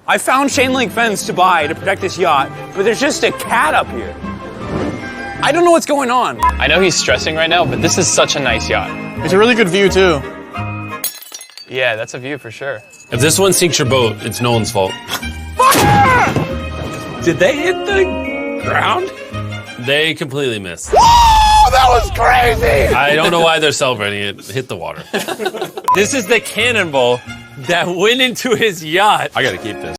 I found chain link fence to buy to protect this yacht, but there's just a cat up here. I don't know what's going on. I know he's stressing right now, but this is such a nice yacht. It's a really good view, too. Yeah, that's a view for sure. If this one sinks your boat, it's no one's fault. Did they hit the ground? They completely missed. Oh, that was crazy! I don't know why they're celebrating it. Hit the water. This is the cannonball that went into his yacht. I gotta keep this.